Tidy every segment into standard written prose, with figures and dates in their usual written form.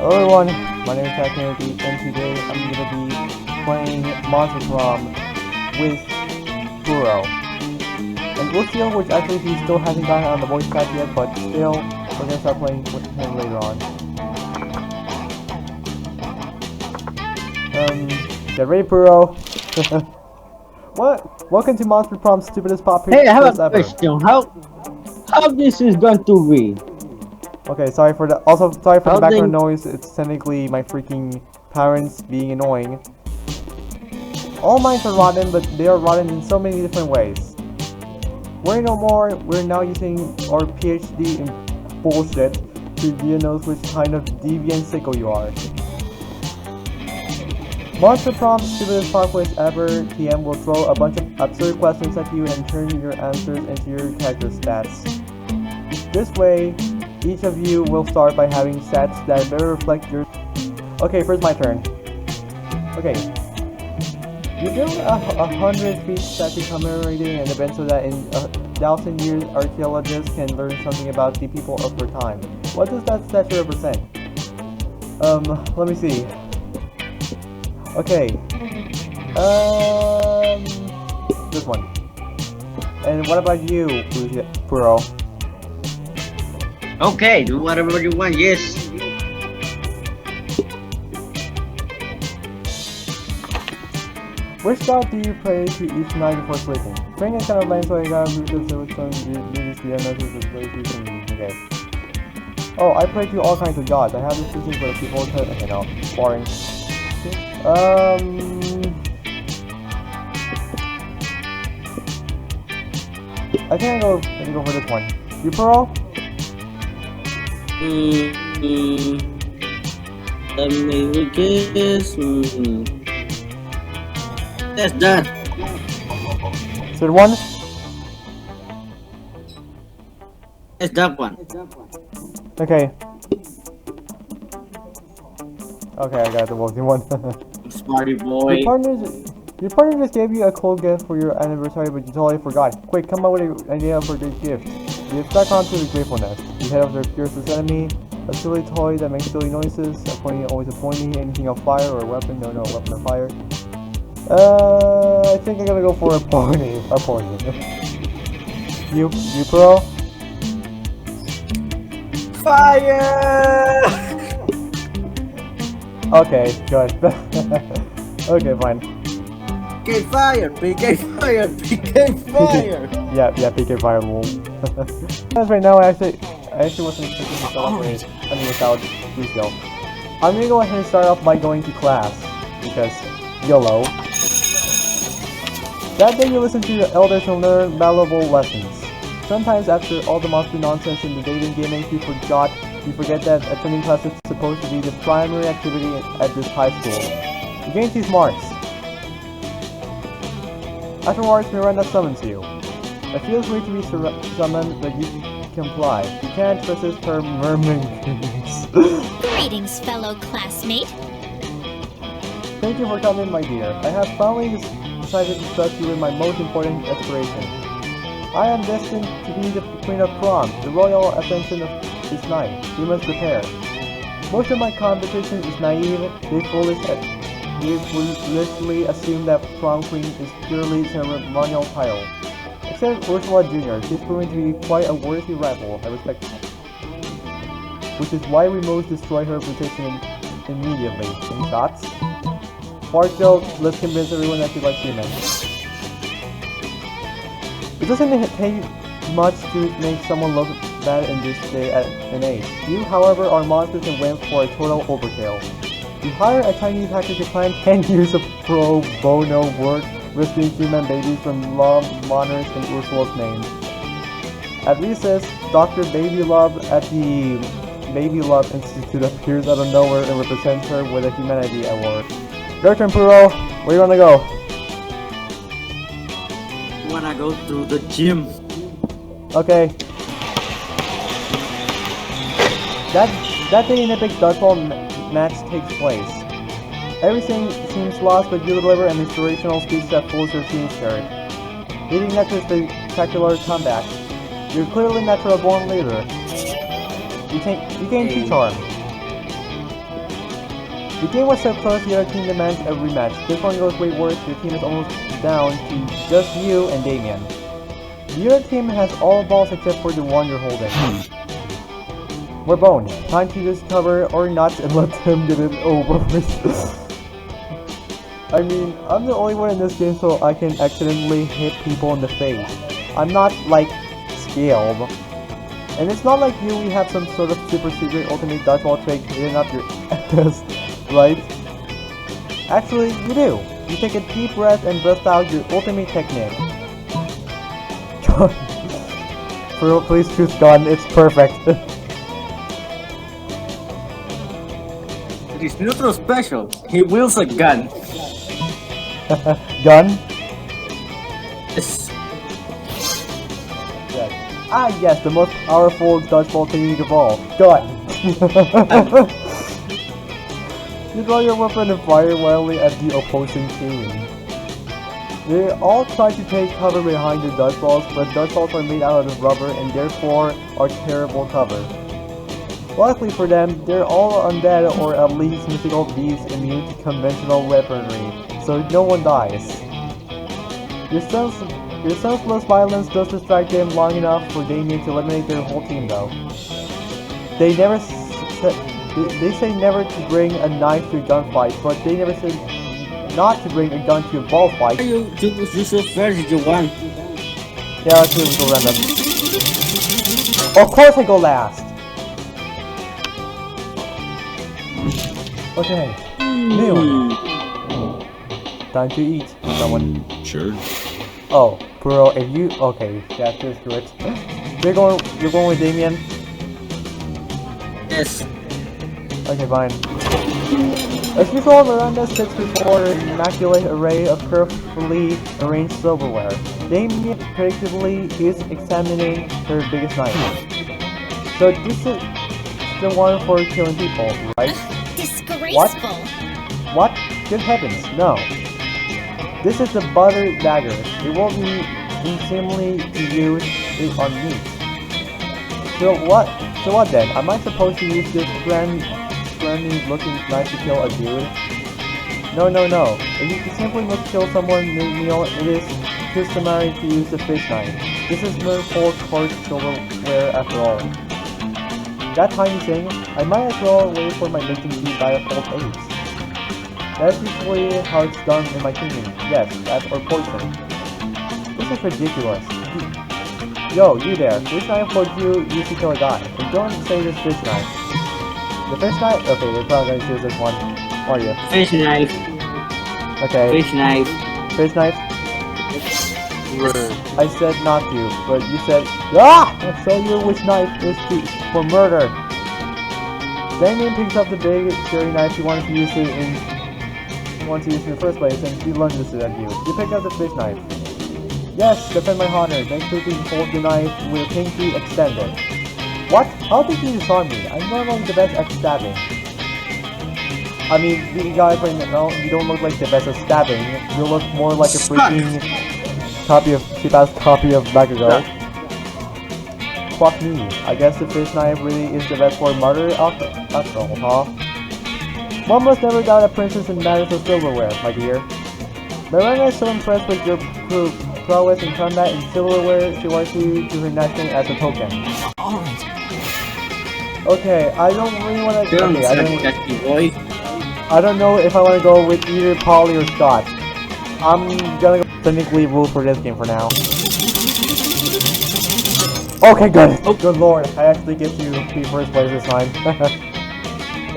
Hello everyone, my name is Zack Kennedy, and today I'm going to be playing Monster Prom with Puro. And we'll see which actually he still hasn't gotten on the voice chat yet, but still, we're going to start playing with him later on. Get ready, Puro. What? Welcome to Monster Prom's stupidest pop Hey, I have a ever. question. How this is going to be? Okay, sorry for the How background noise. It's technically my freaking parents being annoying. All minds are rotten, but they are rotten in so many different ways. Worry no more. We're now using our PhD in bullshit to diagnose which kind of deviant sicko you are. Monster Prom's stupidest pop quiz ever. TM will throw a bunch of absurd questions at you and turn your answers into your character stats. This way, each of you will start by having stats that better reflect your... Okay, first my turn. Okay. You build a 100 feet statue commemorating an event so that in 1,000 years archaeologists can learn something about the people of their time. What does that statue represent? Let me see. Okay. This one. And what about you, Puro? Okay, do whatever you want, yes. Which god do you pray to each night before sleeping? Praying is kind of lame, so I gotta lose this with some okay. Oh, I pray to all kinds of gods. I have this system for the people to... Okay, no. Boring. I think I can go for this one. You, Puro? Let me guess. That's that. Third one? It's that one. Okay. Okay, I got the voting one. Smarty boy. Your partner just gave you a cool gift for your anniversary, but you totally forgot. Quick, come up with an idea for the gift. You stack onto the gratefulness. You head over to your fiercest enemy, a silly toy that makes silly noises, a pointy, always a pointy, anything of fire or a weapon, no, weapon of fire. I think I'm gonna go for a pony. A pony. you Puro? Fire! Okay, good. Okay, fine. PK fire! PK fire! PK fire! yeah, PK fire wolf. As right now, I actually wasn't expecting to start off without Lucio. I'm gonna go ahead and start off by going to class, because YOLO. That day you listen to your elders and learn valuable lessons. Sometimes after all the monster nonsense in the dating gaming, you forget that attending class is supposed to be the primary activity at this high school. You gain 2 smarts. Afterwards, Miranda summons you. It feels weird to be summoned, but you comply. You can't resist her mermaid greetings. Greetings, fellow classmate. Thank you for coming, my dear. I have finally decided to trust you with my most important aspiration. I am destined to be the Queen of Prom, the royal ascension of this night. We must prepare. Most of my competition is naive. They foolishly assume that Prom Queen is purely ceremonial title. Except Ursula Jr., she's proven to be quite a worthy rival. I respect her. Which is why we must destroy her reputation immediately. Any thoughts? Fart joke, let's convince everyone that she likes humans. It doesn't take much to make someone look bad in this day at an age. You, however, are monsters and wimps for a total overkill. You hire a Chinese hacker to plan 10 years of pro bono work, rescuing human babies from love monitors in Ursula's name. At recess, Dr. Baby Love at the Baby Love Institute appears out of nowhere and represents her with a Humanity Award. Your turn, Puro. Where do you wanna go? I wanna go to the gym. Okay. That day an epic dodgeball match takes place. Everything seems lost, but you deliver an inspirational speech that fools your team spirit. Leading that to a spectacular comeback. You're clearly natural born leader. You gain 2 charm. The game was so close, the other team demands a rematch. This one goes way worse, your team is almost down to just you and Damien. The other team has all balls except for the one you're holding. We're boned. Time to just cover or not and let them get it over with. I mean, I'm the only one in this game so I can accidentally hit people in the face. I'm not, like, scaled. And it's not like you, we have some sort of super secret ultimate dodgeball trick hidden up your ass, right? Actually, you do. You take a deep breath and bust out your ultimate technique. Please choose gun, it's perfect. It is neutral special. He wields a gun. Gun? Yes. Yes. Ah yes, the most powerful dodgeball technique of all. Gun! You draw your weapon and fire wildly at the opposing team. They all try to take cover behind the dodgeballs, but dodgeballs are made out of rubber and therefore are terrible cover. Luckily for them, they're all undead or at least mythical beasts immune to conventional weaponry, so no one dies. Your senseless violence does distract them long enough for Damien to eliminate their whole team though. They say never to bring a knife to a gunfight, but they never say not to bring a gun to a ball fight. You so first you won. Yeah, let's see if we go random. Of course I go last! Okay. Noon. Time to eat. Someone. Sure. Oh, Puro, if you okay, yeah, just do it. You're going with Damien? Yes. Okay, fine. As usual, Miranda sits before an immaculate array of carefully arranged silverware. Damien predictably is examining her biggest knife. So this is the one for killing people, right? Disgraceful. What? Good heavens, no. This is the butter dagger. It won't be insanely to use it on meat. So what then? Am I supposed to use this brandy looking knife to kill a dude? No. If you simply must kill someone mid-meal, it is customary to use the fish knife. This is mere four-quart silverware after all. That tiny thing, I might as well wait for my making to die of old age. That's usually how it's done in my kingdom. Yes, that or poison. This is ridiculous. Yo, you there. Fish knife for you used to kill a guy. And don't say this fish knife. The fish knife? Okay, you're probably gonna choose this one. Are you? Fish knife. Okay. Fish knife. Fish knife? I said not to, but you said, ah! I'll show you which knife is for murder. Damien picks up the big, scary knife he wanted to use it in the first place, and she lunges it at you. You pick up the fish knife. Yes, defend my honor. Then quickly hold the knife with pinky extended. What? How did you disarm me? I'm normally the best at stabbing. I mean, you guys right now, you don't look like the best at stabbing. You look more like a freaking cheap-ass copy of Bakugo. Fuck me. I guess the fish knife really is the best for murder after all, huh? One must never doubt a princess in matters of silverware, my dear. Miranda is so impressed with your prowess in combat and silverware, she wants you to her national as a token. Okay, I don't really want to. Okay, I don't know if I want to go with either Polly or Scott. I'm gonna go technically rule for this game for now. Okay, good. Oh, good lord, I actually get to be first place this time.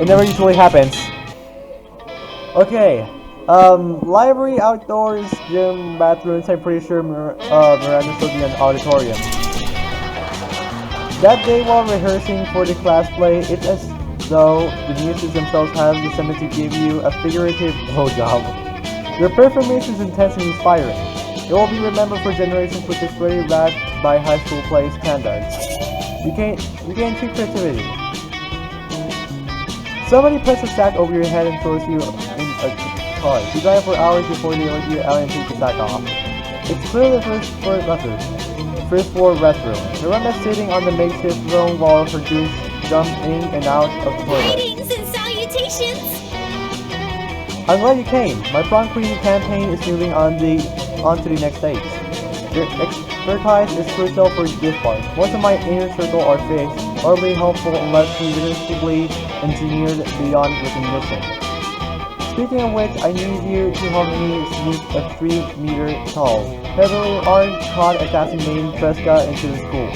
It never usually happens. Okay, library, outdoors, gym, bathrooms. I'm pretty sure Miranda's will be an auditorium. That day while rehearsing for the class play, it's as though the muses themselves have decided to give you a figurative blowjob. Your performance is intense and inspiring. It will be remembered for generations with this very rad by high school play standards. You gain true creativity. Somebody puts a sack over your head and throws you in a car. You drive for hours before they let you out and take the sack off. It's clearly the first floor restroom. Miranda's sitting on the makeshift throne while her goose jump in and out of the toilet. Greetings and salutations! I'm glad you came. My prom queen campaign is moving on to the next stage. Your expertise is crucial for this part. Most of my inner circle are fish, hardly helpful unless realistically engineered beyond recognition. Speaking of which, I need you to help me sneak a 3-meter tall, heavily armed cod assassin named Fresca into the school.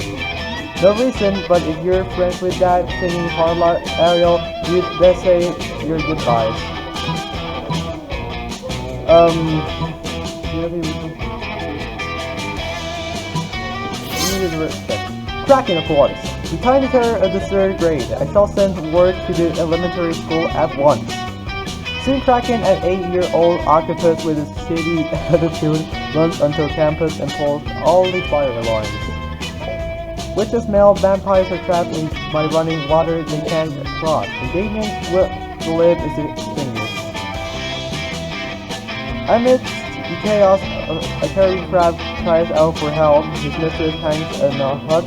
No reason, but if you're friends with that singing Harla Ariel, you'd best say your goodbyes. Kraken, of course. The tiny terror of the 3rd grade. I shall send word to the elementary school at once. Soon Kraken, an 8-year-old octopus with a shady attitude, runs onto campus and pulls all the fire alarms. Witches, male vampires are trapped in my running water they can't cross. Engagements will live is extinguished. Amidst the chaos, a carried crab cries out for help. His mistress hangs in a hut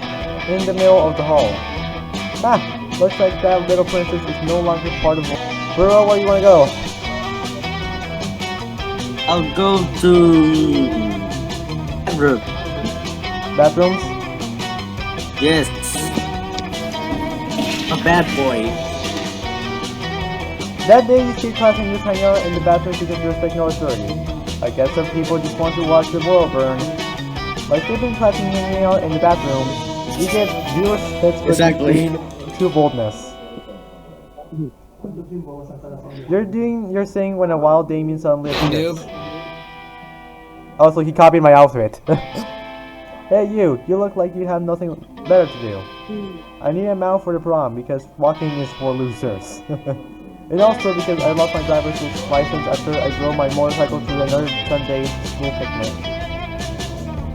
in the middle of the hall. Ah, looks like that little princess is no longer part of the world. Puro, where do you want to go? I'll go to bedroom. Bathrooms? Yes. A bad boy. That day you see class and just hang out in the bathroom because you respect no authority. I guess some people just want to watch the world burn. By skipping class and hanging out in the bathroom, you get zero steps between true boldness. You're doing your thing when a wild Damien suddenly appears. Also, he copied my outfit. Hey you look like you have nothing better to do. I need a mount for the prom because walking is for losers. And also because I lost my driver's license after I drove my motorcycle to another Sunday's school picnic.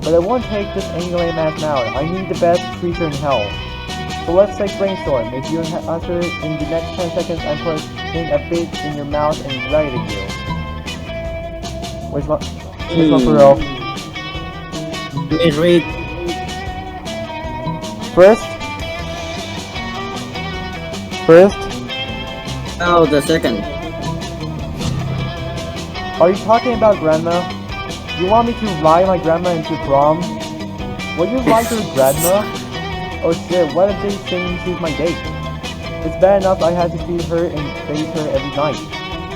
But I won't take this angry mask out. I need the best creature in hell. So let's say brainstorm. If you answer in the next 10 seconds, I'm putting a bit in your mouth and right at you. Which one for real? Please read. First? Oh, the second. Are you talking about grandma? You want me to ride my grandma into prom? Will you ride your grandma? Oh shit, what if they think she's my date? It's bad enough I had to feed her and bathe her every night.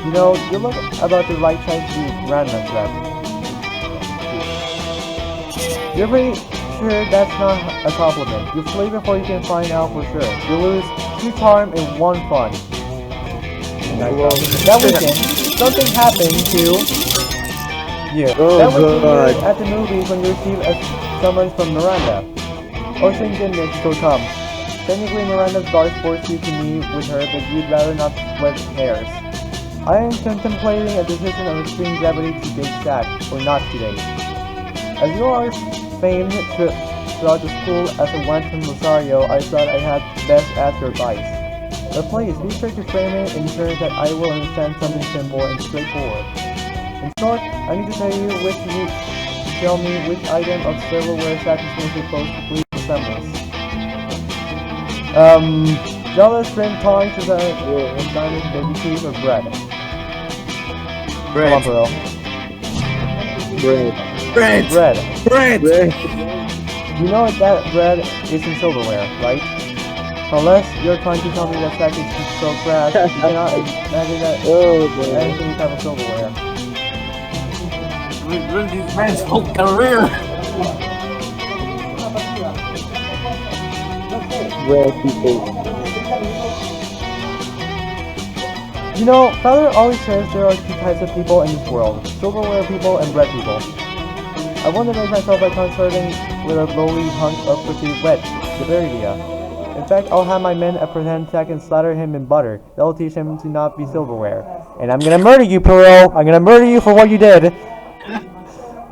You know, you look about the right size to your grandma strap. You're pretty sure that's not a compliment. You flee before you can find out for sure. You lose 2 charm and 1 fun. That weekend, something happened to you. That weekend you were at the movies when you received a summons from Miranda. Oh thank goodness, so come. Technically Miranda's guards forced you to meet with her, but you'd rather not split hairs. I am contemplating a decision of extreme gravity to date Zack, or not to date. As you are famed throughout the school as a wanton Rosario, I thought I had best ask your advice. But please, be sure to frame it in terms that I will understand something simple and straightforward. In short, I need to tell you which item of silverware Zack is most closely resembles. Jealous shrimp tongs is a diamond baby cheese or bread? Bread. Come on, bro. Bread. You know that bread isn't silverware, right? Unless you're trying to tell me that Zack is so crass, you cannot imagine that anything type of silverware. We ruined this man's whole career. You know, Father always says there are 2 types of people in this world, silverware people and bread people. I want to make myself by consorting with a lowly hunk of pretty wet, Severidia. In fact, I'll have my men pretend Zack and slaughter him in butter. That'll teach him to not be silverware. And I'm gonna murder you, Puro! I'm gonna murder you for what you did!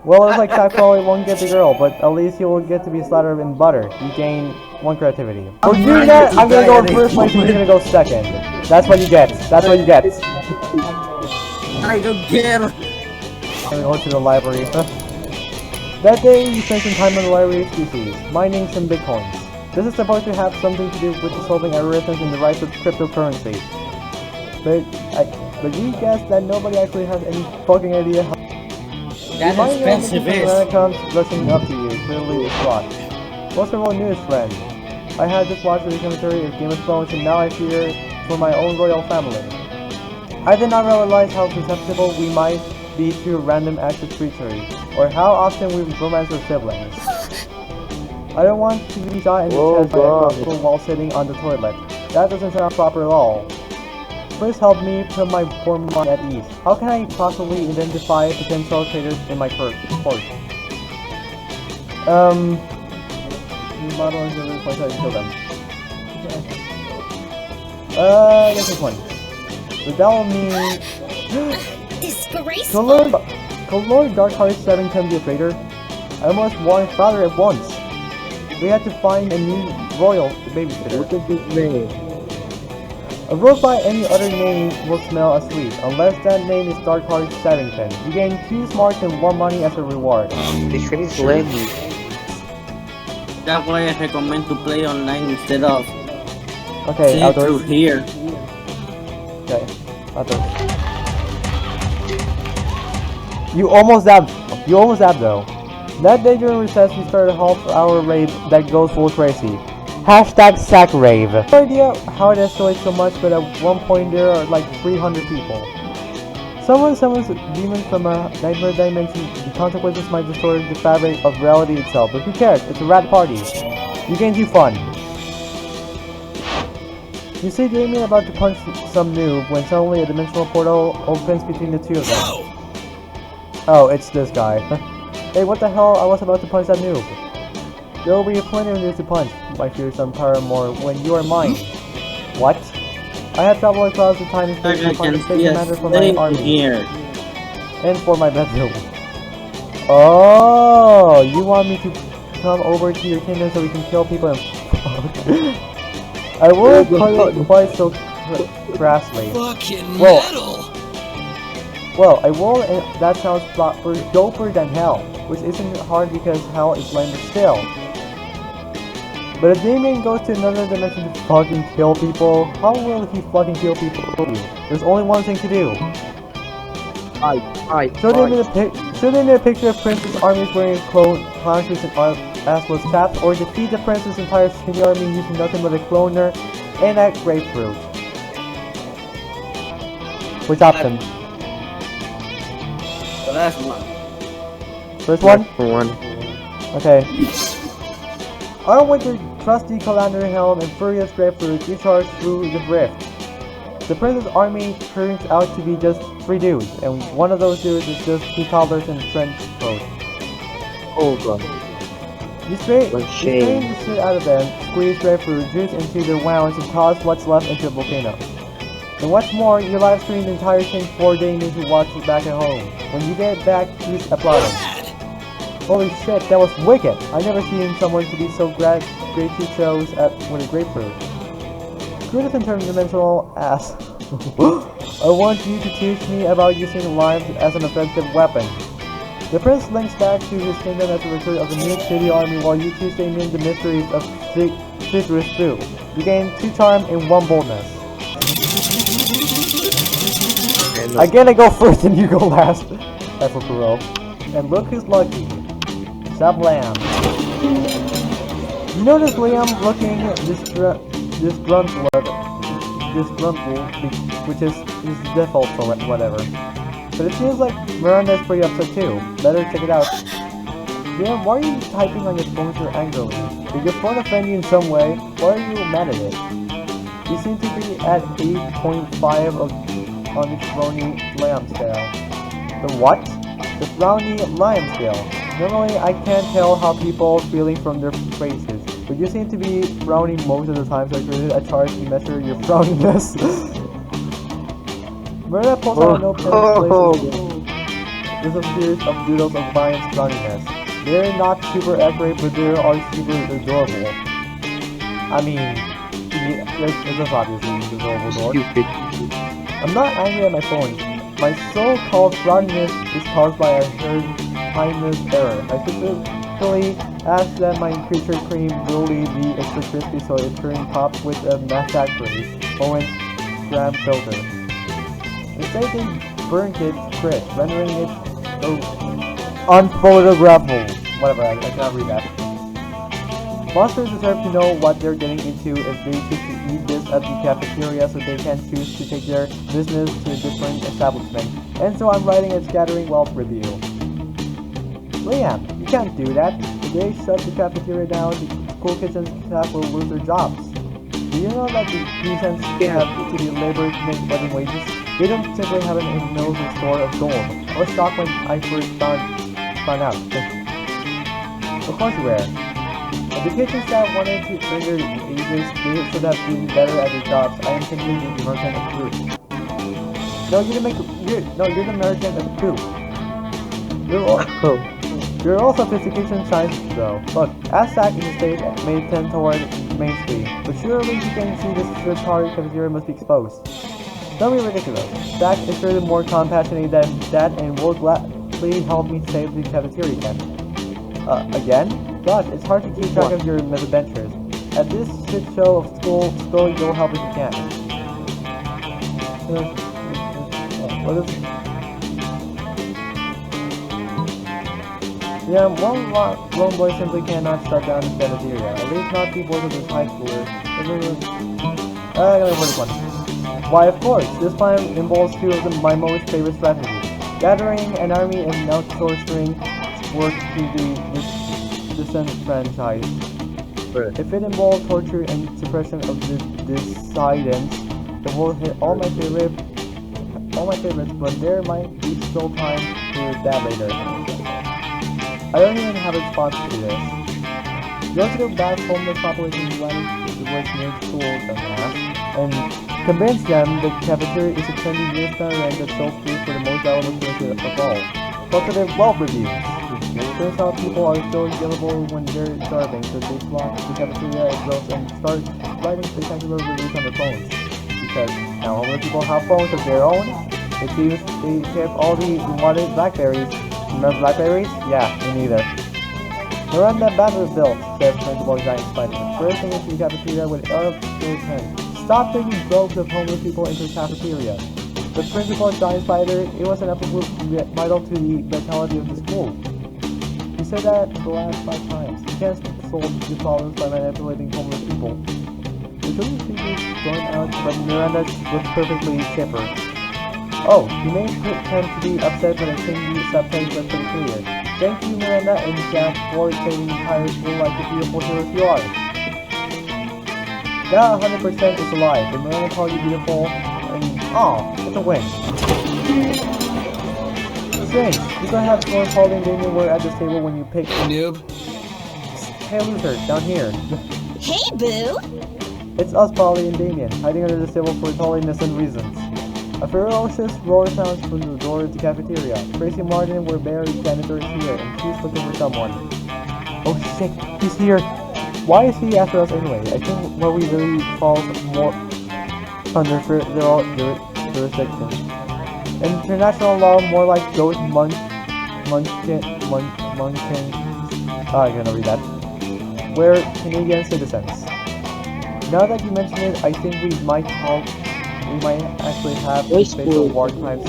Well, it's like Zack probably won't get the girl, but at least he will get to be slaughtered in butter. You gain 1 creativity. For doing that, I'm gonna go in first place and you're gonna go second. That's what you get. That's what you get. I don't care. I'm gonna go to the library. That day, you spent some time on the library species, mining some bitcoins. This is supposed to have something to do with solving algorithms and the rise of cryptocurrency. But But you guess that nobody actually has any fucking idea how That expensive when is. it comes listening up to you, clearly it's rock. What's the real news, friend? I had just watched the documentary of Game of Thrones and now I fear for my own royal family. I did not realize how susceptible we might be to random acts of treachery, or how often we romance our siblings. I don't want to be shot in the chest by a crossbow while sitting on the toilet. That doesn't sound proper at all. Please help me put my poor mind at ease. How can I possibly identify potential traitors in my court? New model is the point how you kill them. I guess this one. But that will mean... Disgraceful. Could Lord Darkheart 7 can be a traitor? I almost warned father at once. We had to find a new royal babysitter. Look at this name. A rose by any other name will smell as sweet, unless that name is Darkheart Savington. You gain 2 smarts and 1 money as a reward. This one is laggy. That's why I recommend to play online instead of Okay, see outdoors. through here. Okay, outdoors. You almost dabbed though. That day during recess we started a half-hour rave that goes full crazy. Hashtag sack rave. No idea how it escalates so much, but at one point there are like 300 people. Someone summons demons from a nightmare dimension. The consequences might distort the fabric of reality itself, but who cares? It's a rad party. You can do fun. You see Damien about to punch some noob when suddenly a dimensional portal opens between the two of them. Oh, it's this guy. Hey, what the hell? I was about to punch that noob. There will be plenty of noobs to punch, my fearsome paramour, when you are mine. What? I have traveled across the time and space to find a safe commander for my army. Here. And for my bedroom. Oh, you want me to come over to your kingdom so we can kill people and fuck? I wouldn't put it quite so crassly. Fucking Well, metal! Well, I will, and that sounds doper than hell, which isn't hard because hell is lame still. But if Damien goes to another dimension to fucking kill people, how will he fucking kill people? There's only one thing to do. Show them a picture of Prince's armies wearing clown suits and assless caps, or defeat the Prince's entire skinny army using nothing but a cloner and a grapefruit. Which option? The last one. First one? One. Okay. Armed with your trusty Colander helm and furious grapefruit, you charge through the rift. The Prince's army turns out to be just 3 dudes, and one of those dudes is just 2 toddlers in trench coat. Oh god. You strain What the shame. shit out of them, squeeze grapefruit juice into their wounds, and toss what's left into a volcano. And what's more, you live stream the entire thing for Damien who watches back at home. When you get back, he's applauding. Holy shit, that was wicked! I've never seen someone to be so grateful chose with a grapefruit. Screw this interdimensional ass. I want you to teach me about using limes as an offensive weapon. The prince links back to his kingdom as a recruit of the New City Army while you teach Damien the mysteries of citrus stew. You gain 2 charm and 1 boldness. I gotta go first and you go last. That's for Puro. And look who's lucky. Sablam. You notice Liam looking disgruntled, which is his default for whatever. But it seems like Miranda's pretty upset too. Better check it out. Liam, why are you typing on your phone so angrily? Did your phone offend you in some way? Why are you mad at it? You seem to be at 8.5 on the Frowny Liam scale. The what? The Frowny Liam scale. Normally, I can't tell how people are feeling from their faces, but you seem to be frowning most of the time, so I created a chart to measure your frowniness. Murder pulls out no places. There's a series of doodles of Liam's frowniness. They're not super accurate, but they are super adorable. I mean, it's just obviously adorable. Stupid. I'm not angry at my phone. My so-called frowniness is caused by a timeless error. I specifically asked that my creature cream really be extra crispy so it turns pop with a mass factory. Owen Graham filter. Instead, they burnt it crisp, rendering it unphotographable. Whatever, I cannot read that. Monsters deserve to know what they're getting into if they choose to eat this at the cafeteria, so they can choose to take their business to a different establishment. And so I'm writing a scattering wealth review. Liam, you can't do that. If they shut the cafeteria down, the school kitchen staff will lose their jobs. Do you know that the reasons have to be labor to make living wages? They don't simply have an enormous store of gold. I was shocked when I first found out. Of course you were. If the kitchen staff wanted to earn their wages, they should have been better at their jobs. I am simply the merchant of fruit. No, you're the merchant of fruit. Your all sophistication shines though. Look, as Zack in the stage may tend toward Main Street, but surely you can see this retarded cafeteria must be exposed. Don't be ridiculous. Zack is surely more compassionate than that and will gladly help me save the cafeteria again. Again? Gosh, it's hard to keep track of your misadventures. At this shit show of school, still you'll help if you can. What is... Yeah, one lone boy simply cannot shut down his cafeteria. At least not the boys of his high schooler. I gotta record this one. Why, of course, this plan involves two of my most favorite strategies. Gathering an army and outsourcing work to the disenfranchised. Right. If it involves torture and suppression of the dissidents, it will hit all my favorites, but there might be still time for that later. I don't even have a response to this. Go to the bad homeless population who live the worst near schools and convince them that cafeteria is a trendy new restaurant that sells food for the most valuable things of all. Positive wealth reviews. It turns out people are so gullible when they're starving, so they flock to the cafeteria as well and start writing spectacular reviews on their phones. Because now homeless people have phones of their own. It seems they kept all the wanted blackberries. Remember blackberries? Yeah, me neither. Miranda Vanderbilt, said Principal Giant Spider, bursting into the cafeteria with out-of-spirit pen. Stop taking droves of homeless people into the cafeteria. But Principal Giant Spider, it was an absolute vital to the vitality of the school. He said that the last 5 times. You can't solve the problems by manipulating homeless people. The two figures going out, but Miranda was perfectly chipper. Oh, you may pretend to be upset, but I think the subtext was pretty clear. Thank you, Miranda and Jack, for saving the entire school like the beautiful heroes you are. That 100% is a lie. Did Miranda call you beautiful? And it's a win. Strange, you don't have someone Paul and Damien were at this table when you picked the noob. Hey loser, down here. Hey, boo! It's us, Polly and Damien, hiding under the table for totally innocent reasons. A ferocious roar sounds from the door of the cafeteria. Tracy Martin, where Barry's janitor, is here, and she's looking for someone. Oh shit, he's here! Why is he after us anyway? I think where we really falls more under federal jurisdiction. International law, more like ghost munchkin. I'm gonna read that. We're Canadian citizens. Now that you mention it, I think we might actually have a fatal war crimes.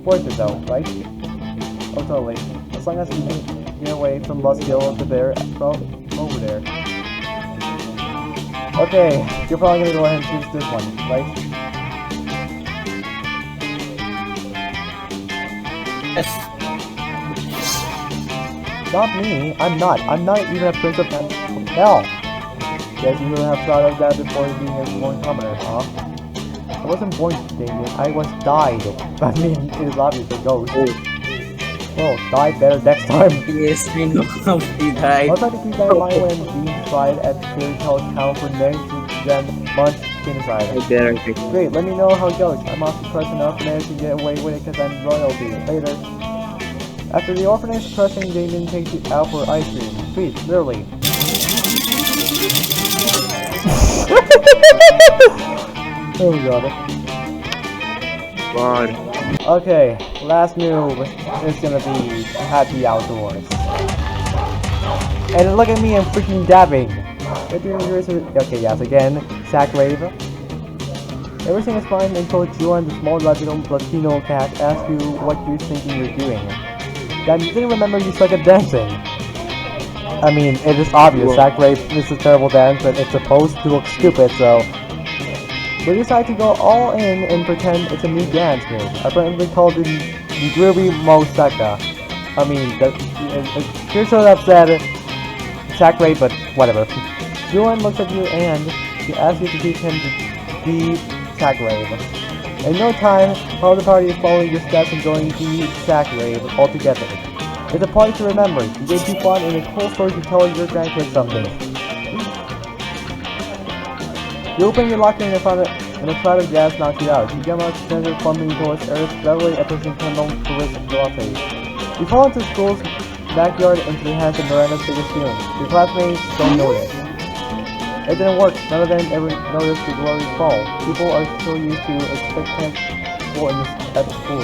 Worth it though, right? Oh totally. As long as we can get away from Buskill to there from over there. Okay, you're probably gonna go ahead and choose this one, right? Yes. Not me. I'm not even a prince of hell. Guess you would have thought of that before being a born commoner, huh? I wasn't born, Damien. I was died. I mean, it is obvious a ghost. Well, die better next time. Yes, I know how he died. I'll try to keep that in mind when being tried at Fairy Tale Town for next gen months genocide. Great, let me know how it goes. I'm also crushing the orphanage to get away with it because I'm royalty. Later. After the orphanage crushing, Damien takes you out for ice cream. Sweet, literally. Oh god. Okay, last move is gonna be happy outdoors. And look at me, I'm freaking dabbing. Okay, yes, again, Zack Wave. Everything is fine until Juan, the small Latino cat, asks you what you're thinking you're doing. Dad, you didn't remember you suck at dancing. I mean, it is obvious, Zack Rape is a terrible dance, but it's supposed to look stupid, so... We decide to go all in and pretend it's a new dance move, apparently called the Groovy Mosaka. I mean, you're so upset, Zack Rape, but whatever. Juan looks at you and he asks you to teach him to be Zack Rape. In no time, all the party is following your steps and joining the Zack Rape all together. It's a party to remember. You get too fun and a cool story to tell your grandkids someday. You open your locker and a cloud of gas knocks you out. You get out to center plumbing towards Earth, gradually approaching Kendall towards Velocity. You fall into school's backyard into the hands of Miranda's biggest students. Your classmates don't notice. It didn't work. None of them ever noticed the glory fall. People are so used to expectant people at school.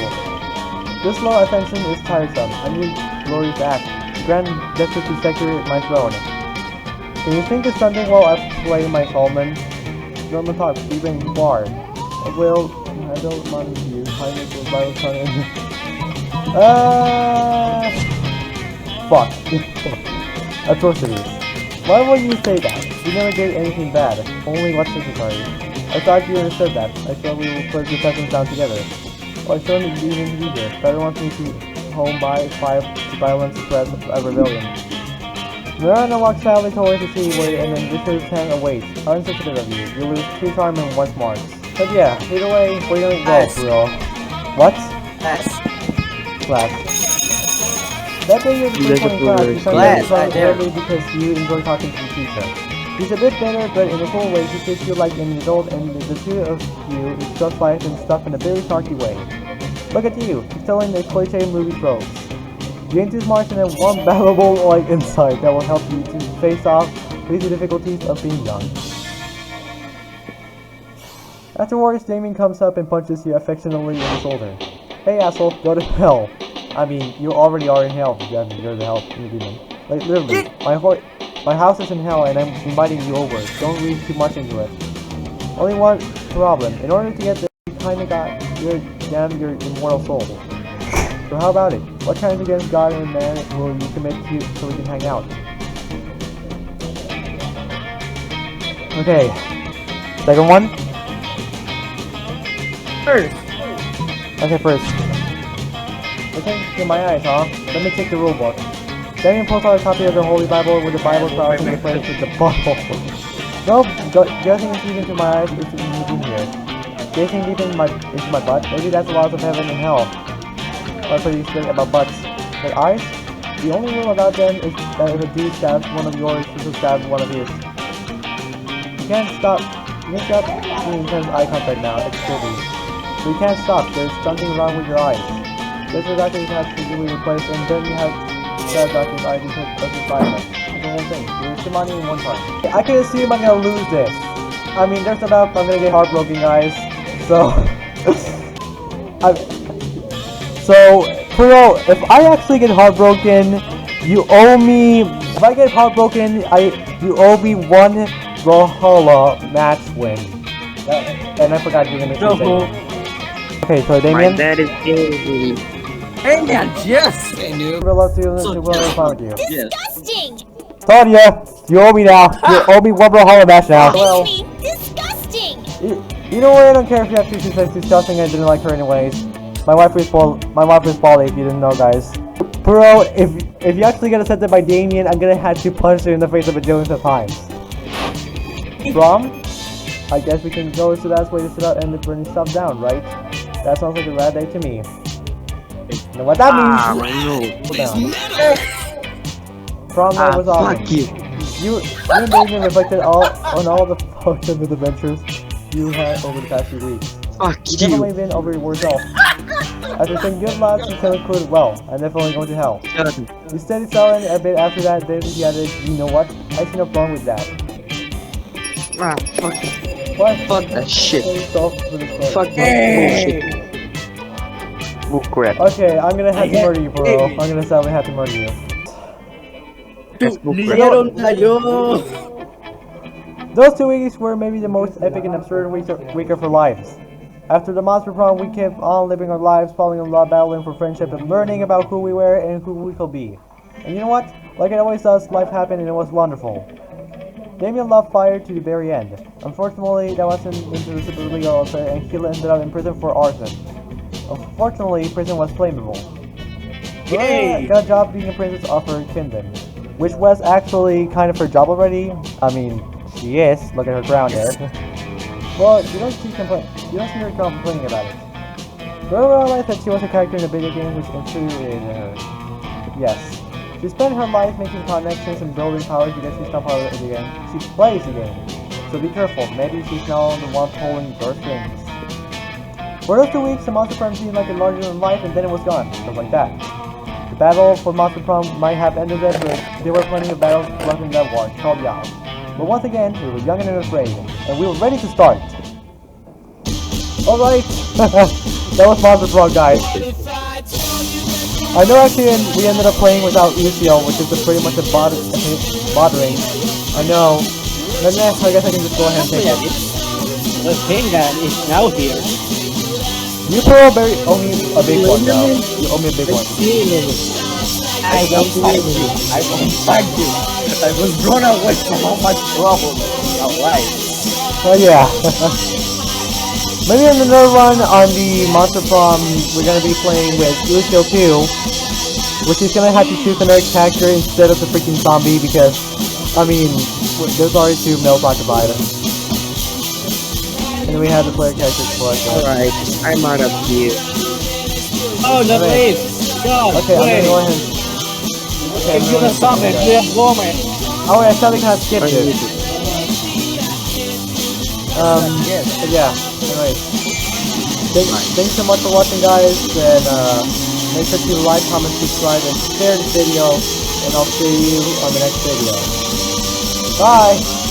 This low attention is tiresome. I need glorious act. Grand gesture to secure my throne. Can you think of something while I play my Solomon? Norman talks, even far. Well, I don't mind you. Kindness is by the sun and... Fuck. Atrocities. Why would you say that? You never did anything bad. Only what's necessary. I thought you understood that. I thought we would put the sessions down together. Well, I shouldn't even be here. Better wants me to home by 5 to violence threats of a rebellion. Miranda walks sadly towards the seaway and then Richard's hand awaits. How insensitive of you. You lose 2 charm and 1 smarts. But yeah, either way, we're gonna go, Puro. What? Class. That day you're in class, you sometimes early because you enjoy talking to the teacher. He's a bit better, but in a cool way, he treats you like an adult and the two of you is just life and stuff in a very snarky way. Look at you, he's telling the cliche movie tropes. You ain't too smart and have one valuable like insight that will help you to face off with the difficulties of being young. Afterwards, Damien comes up and punches you affectionately in the shoulder. Hey asshole, go to hell. I mean, you already are in hell, you're the hell in the demon. Like literally, my house is in hell and I'm inviting you over. Don't read too much into it. Only one problem. In order to get there, you kinda got your immortal soul. So how about it? What crimes against God and man will you commit to so we can hang out? Okay. Second one? First. Okay, first. Listen to my eyes, huh? Let me take the rule book. Damien pulls out a copy of the Holy Bible with the Bible cross and replaces with the bottle. Nope, gazing deep into my eyes is in here. Gazing deep into my butt? Maybe that's the laws of heaven and hell. That's what you say about butts. But eyes? The only rule about them is that if a dude stabs one of yours, he will stab one of his. You can't stop doing intense eye contact now, it's silly. So you can't stop, there's something wrong with your eyes. There's a doctor has to be replaced and then you have that doctor's eyes because of the violence. It's the whole thing. You lose money in one time. I can assume I'm gonna lose this. I mean, there's about I'm gonna get heartbroken, guys. So... So, Puro, if I actually get heartbroken, you owe me... If I get heartbroken, you owe me 1 Brawlhalla match win. And I forgot you're gonna say. Okay, so Damien... My dad is angry. And yes! We're allowed to with you. Disgusting! Sonia, you owe me now. You owe me 1 Brawlhalla match now. Well, disgusting! You know what? I don't care if you have to say disgusting. I didn't like her anyways. My wife is Polly, if you didn't know, guys. Puro, if you actually get accepted by Damien, I'm gonna have to punch her in the face of a billion of times. Prom? I guess we can go to that way to sit out and burn stuff down, right? That sounds like a rad day to me. You know what that means? Prom night was awesome. Fuck you. You and Damien reflected on all the fucking adventures you had over the past few weeks. Fuck You've you. definitely been over yourself. After saying good luck, you concluded, well, I'm definitely going to hell. You steadied silent a bit after that, then he added, you know what? I see no problem with that. Ah, fuck. What? Fuck that shit. Fuck Fuck that bullshit. Bullcrap. Okay, I'm gonna have to murder you, bro. I'm gonna sadly have to murder you. That's bullcrap. Ligaron tayo! Those 2 weeks were maybe the most epic and absurd week of our lives. After the Monster Prom, we kept on living our lives, falling in love, battling for friendship, and learning about who we were and who we could be. And you know what? Like it always does, life happened and it was wonderful. Damien loved fire to the very end. Unfortunately, that wasn't into the super legal affair, and he ended up in prison for arson. Unfortunately, prison was flammable. Yay! Got a job being a princess of her kingdom, which was actually kind of her job already. I mean, she is. Look at her crown there. Well, you don't see her complaining about it. Rora realized that she was a character in a video game which infuriated her. Yes. She spent her life making connections and building powers because she's not part of the game. She plays the game. So be careful, maybe she's now the one pulling your strings. For those 2 weeks, the Monster Prom seemed like a larger than life and then it was gone. Just like that. The battle for Monster Prom might have ended there, but there were plenty of battles left in that war, called Yao. But once again, we were young and unafraid, and we were ready to start. Alright, that was Monster Prom, guys. I know actually we ended up playing without UCL, which is pretty much a bothering. I know. But next, I guess I can just go ahead and take it. The Heya is now here. You owe me a big one, though. You owe me a big one. I don't fight you. I won't fight you. I was blown away from all my trouble in my life. Oh yeah. Maybe in another run on the Monster Prom, we're gonna be playing with Lucio 2, which is gonna have to choose another character instead of the freaking zombie because, I mean, there's already 2 males occupied. And then we have the player character select. Alright, I'm out of here. Oh, the place! God, okay, I'm gonna go ahead. Okay, if you're a zombie, you're a woman. Oh wait, I thought we kind of skipped it. But yeah, anyways. Thanks so much for watching, guys, and make sure to like, comment, subscribe, and share this video, and I'll see you on the next video. Bye!